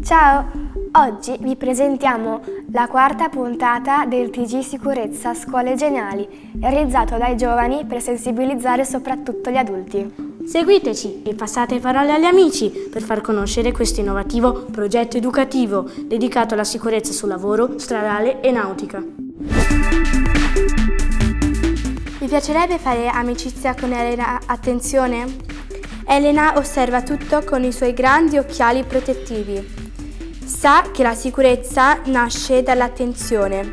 Ciao! Oggi vi presentiamo la quarta puntata del TG Sicurezza Scuole Geniali, realizzato dai giovani per sensibilizzare soprattutto gli adulti. Seguiteci e passate parole agli amici per far conoscere questo innovativo progetto educativo dedicato alla sicurezza sul lavoro, stradale e nautica. Vi piacerebbe fare amicizia con Elena? Attenzione! Elena osserva tutto con i suoi grandi occhiali protettivi. Sa che la sicurezza nasce dall'attenzione.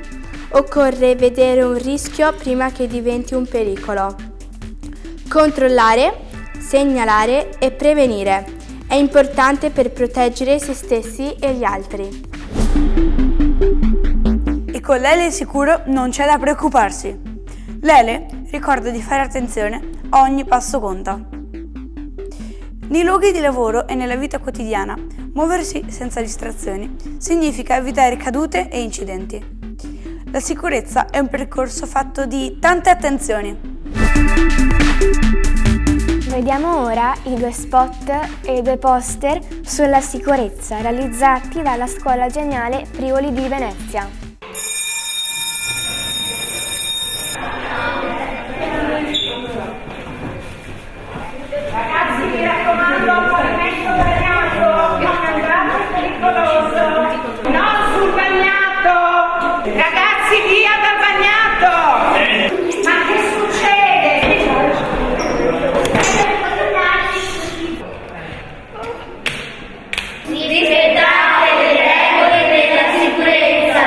Occorre vedere un rischio prima che diventi un pericolo. Controllare, segnalare e prevenire è importante per proteggere se stessi e gli altri. E con l'Ele sicuro non c'è da preoccuparsi. L'Ele ricorda di fare attenzione, ogni passo conta. Nei luoghi di lavoro e nella vita quotidiana, muoversi senza distrazioni significa evitare cadute e incidenti. La sicurezza è un percorso fatto di tante attenzioni. Vediamo ora i 2 spot e 2 poster sulla sicurezza realizzati dalla Scuola Geniale Prioli di Venezia. Ragazzi, mi raccomando, pavimento bagnato, il camminato è pericoloso, non sul bagnato, ragazzi via dal bagnato, ma che succede? Rispettate le regole della sicurezza.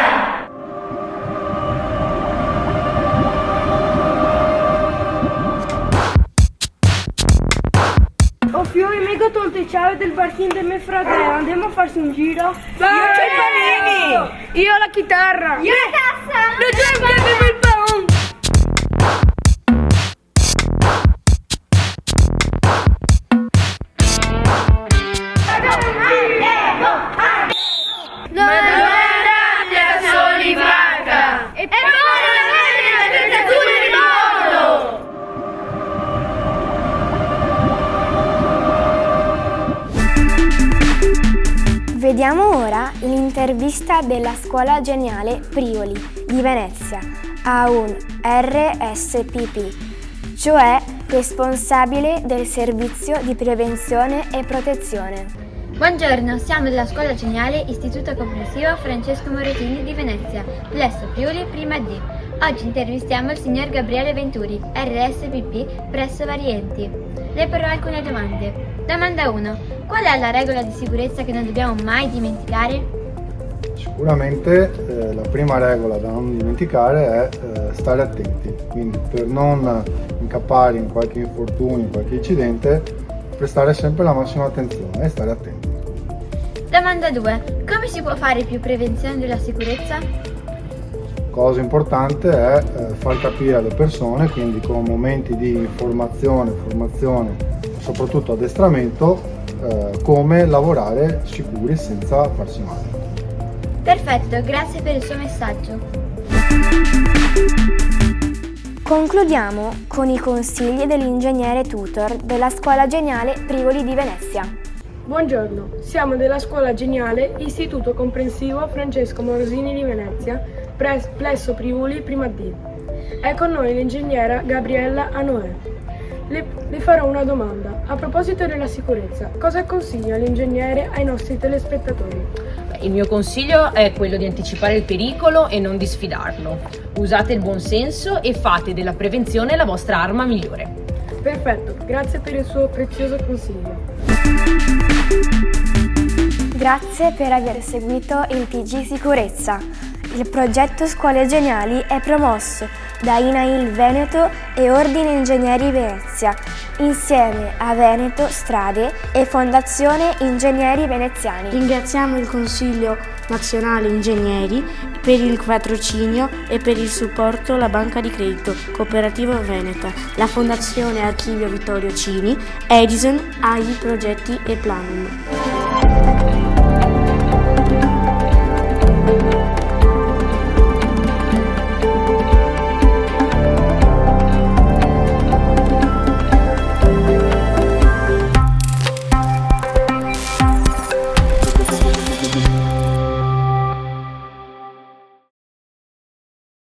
Oh Fiori, mica tolto le chiavi del barchino del mio fratello, andiamo a farsi un giro? Io c'ho i panini! Io la chitarra! Io la cassa! Noi due abbiamo il baon! Non andate da soli in barca! E poi non avete l'attrezzatura di moto! Vediamo ora l'intervista della Scuola Geniale Prioli di Venezia a un RSPP, cioè responsabile del servizio di prevenzione e protezione. Buongiorno, siamo della Scuola Geniale Istituto Comprensivo Francesco Moretini di Venezia, Plesso Priuli Prima D. Oggi intervistiamo il signor Gabriele Venturi, RSPP presso Varienti. Le porrò alcune domande. Domanda 1. Qual è la regola di sicurezza che non dobbiamo mai dimenticare? Sicuramente la prima regola da non dimenticare è stare attenti, quindi per non incappare in qualche infortunio, in qualche incidente, prestare sempre la massima attenzione e stare attenti. Domanda 2. Come si può fare più prevenzione della sicurezza? Cosa importante è far capire alle persone, quindi con momenti di informazione, formazione, soprattutto addestramento, come lavorare sicuri senza farsi male. Perfetto, grazie per il suo messaggio. Concludiamo con i consigli dell'ingegnere tutor della Scuola Geniale Prioli di Venezia. Buongiorno, siamo della Scuola Geniale Istituto Comprensivo Francesco Morosini di Venezia, Plesso Priuli Prima D. È con noi l'ingegnera Gabriella Anoè. Le farò una domanda. A proposito della sicurezza, cosa consiglia l'ingegnere ai nostri telespettatori? Il mio consiglio è quello di anticipare il pericolo e non di sfidarlo. Usate il buon senso e fate della prevenzione la vostra arma migliore. Perfetto, grazie per il suo prezioso consiglio. Grazie per aver seguito il TG Sicurezza. Il progetto Scuole Geniali è promosso da INAIL Veneto e Ordine Ingegneri Venezia, insieme a Veneto Strade e Fondazione Ingegneri Veneziani. Ringraziamo il Consiglio Nazionale Ingegneri per il patrocinio e per il supporto la Banca di Credito Cooperativo Veneta, la Fondazione Archivio Vittorio Cini, Edison, AI Progetti e Planum.